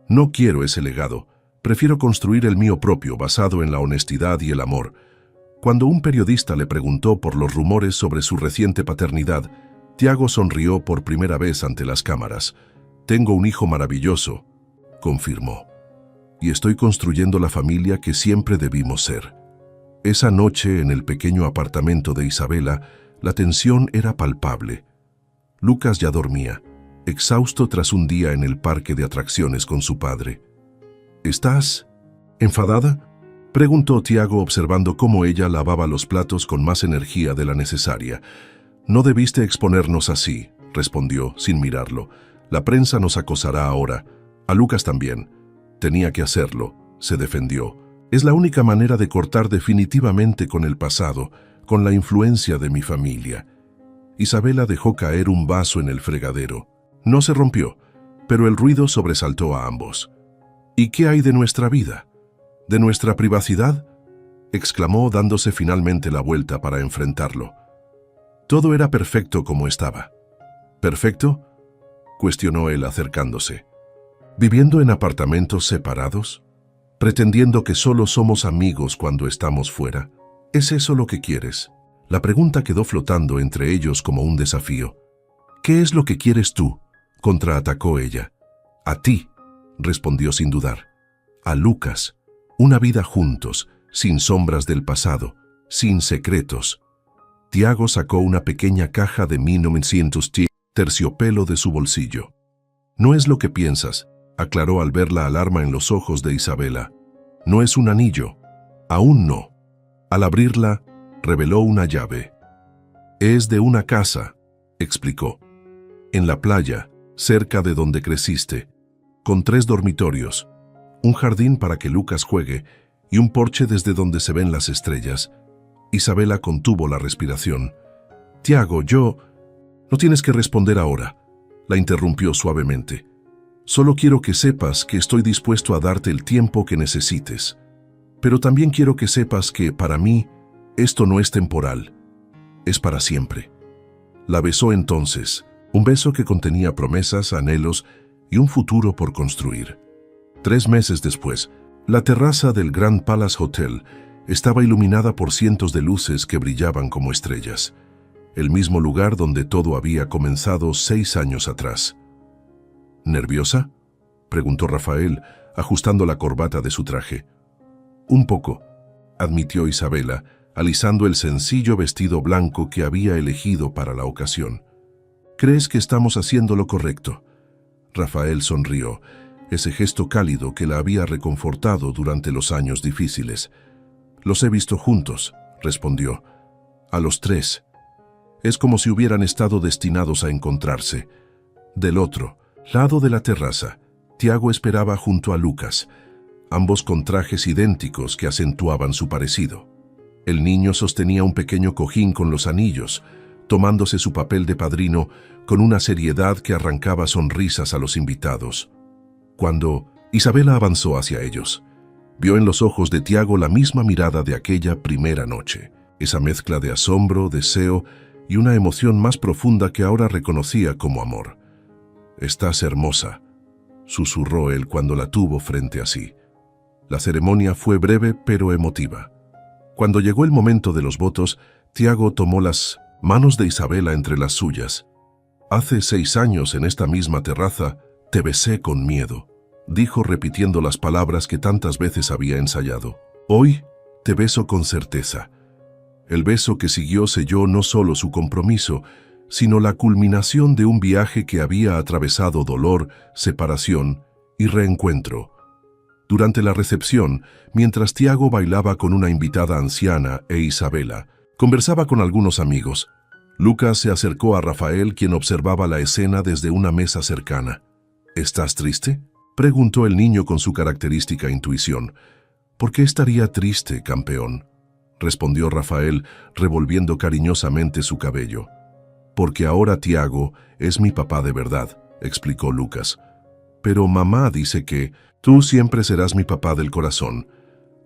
«No quiero ese legado. Prefiero construir el mío propio, basado en la honestidad y el amor». Cuando un periodista le preguntó por los rumores sobre su reciente paternidad, Tiago sonrió por primera vez ante las cámaras. «Tengo un hijo maravilloso», confirmó, «y estoy construyendo la familia que siempre debimos ser». Esa noche, en el pequeño apartamento de Isabela, la tensión era palpable. Lucas ya dormía, exhausto tras un día en el parque de atracciones con su padre. «¿Estás enfadada?», preguntó Tiago, observando cómo ella lavaba los platos con más energía de la necesaria. «No debiste exponernos así», respondió, sin mirarlo. «La prensa nos acosará ahora. A Lucas también. Tenía que hacerlo», se defendió. «Es la única manera de cortar definitivamente con el pasado, con la influencia de mi familia». Isabela dejó caer un vaso en el fregadero. No se rompió, pero el ruido sobresaltó a ambos. «¿Y qué hay de nuestra vida? ¿De nuestra privacidad?», exclamó, dándose finalmente la vuelta para enfrentarlo. Todo era perfecto como estaba. «¿Perfecto?», cuestionó él acercándose. «¿Viviendo en apartamentos separados? ¿Pretendiendo que solo somos amigos cuando estamos fuera? ¿Es eso lo que quieres?». La pregunta quedó flotando entre ellos como un desafío. «¿Qué es lo que quieres tú?», contraatacó ella. «A ti», respondió sin dudar. «A Lucas. Una vida juntos, sin sombras del pasado, sin secretos». Tiago sacó una pequeña caja de 1910 terciopelo de su bolsillo. «No es lo que piensas», aclaró al ver la alarma en los ojos de Isabela. «No es un anillo. Aún no». Al abrirla, reveló una llave. «Es de una casa», explicó. «En la playa, cerca de donde creciste, con 3 dormitorios, un jardín para que Lucas juegue y un porche desde donde se ven las estrellas». Isabela contuvo la respiración. «Tiago, yo...». «No tienes que responder ahora», la interrumpió suavemente. «Solo quiero que sepas que estoy dispuesto a darte el tiempo que necesites. Pero también quiero que sepas que, para mí, esto no es temporal. Es para siempre». La besó entonces, un beso que contenía promesas, anhelos y un futuro por construir. 3 meses después, la terraza del Grand Palace Hotel estaba iluminada por cientos de luces que brillaban como estrellas. El mismo lugar donde todo había comenzado 6 años atrás. «¿Nerviosa?», preguntó Rafael, ajustando la corbata de su traje. «Un poco», admitió Isabela, alisando el sencillo vestido blanco que había elegido para la ocasión. «¿Crees que estamos haciendo lo correcto?». Rafael sonrió, ese gesto cálido que la había reconfortado durante los años difíciles. «Los he visto juntos», respondió. «A los 3. Es como si hubieran estado destinados a encontrarse». Del otro lado de la terraza, Tiago esperaba junto a Lucas, ambos con trajes idénticos que acentuaban su parecido. El niño sostenía un pequeño cojín con los anillos, tomándose su papel de padrino con una seriedad que arrancaba sonrisas a los invitados. Cuando Isabela avanzó hacia ellos, vio en los ojos de Tiago la misma mirada de aquella primera noche, esa mezcla de asombro, deseo y una emoción más profunda que ahora reconocía como amor. «Estás hermosa», susurró él cuando la tuvo frente a sí. La ceremonia fue breve pero emotiva. Cuando llegó el momento de los votos, Tiago tomó las manos de Isabela entre las suyas. «Hace 6 años en esta misma terraza te besé con miedo», dijo repitiendo las palabras que tantas veces había ensayado. «Hoy te beso con certeza». El beso que siguió selló no solo su compromiso, sino la culminación de un viaje que había atravesado dolor, separación y reencuentro. Durante la recepción, mientras Tiago bailaba con una invitada anciana e Isabela conversaba con algunos amigos, Lucas se acercó a Rafael, quien observaba la escena desde una mesa cercana. ¿Estás triste?, preguntó el niño con su característica intuición. ¿Por qué estaría triste, campeón?, respondió Rafael, revolviendo cariñosamente su cabello. Porque ahora Tiago es mi papá de verdad, explicó Lucas. Pero mamá dice que tú siempre serás mi papá del corazón.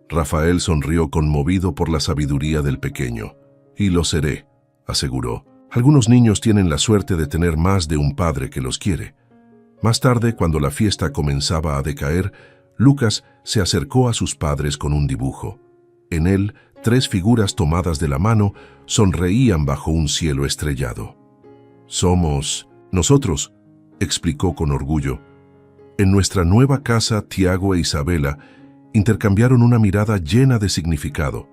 Rafael sonrió conmovido por la sabiduría del pequeño. Y lo seré, aseguró. Algunos niños tienen la suerte de tener más de un padre que los quiere. Más tarde, cuando la fiesta comenzaba a decaer, Lucas se acercó a sus padres con un dibujo. En él, 3 figuras tomadas de la mano sonreían bajo un cielo estrellado. «Somos nosotros», explicó con orgullo. En nuestra nueva casa, Tiago e Isabela intercambiaron una mirada llena de significado.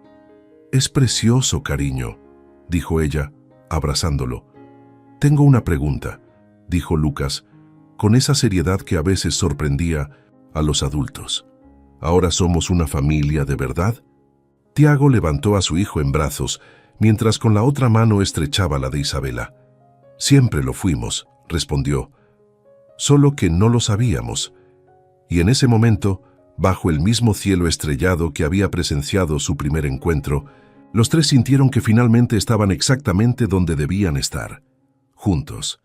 «Es precioso, cariño», dijo ella, abrazándolo. «Tengo una pregunta», dijo Lucas, con esa seriedad que a veces sorprendía a los adultos. ¿Ahora somos una familia de verdad? Tiago levantó a su hijo en brazos, mientras con la otra mano estrechaba la de Isabela. «Siempre lo fuimos», respondió, «solo que no lo sabíamos». Y en ese momento, bajo el mismo cielo estrellado que había presenciado su primer encuentro, los 3 sintieron que finalmente estaban exactamente donde debían estar, juntos.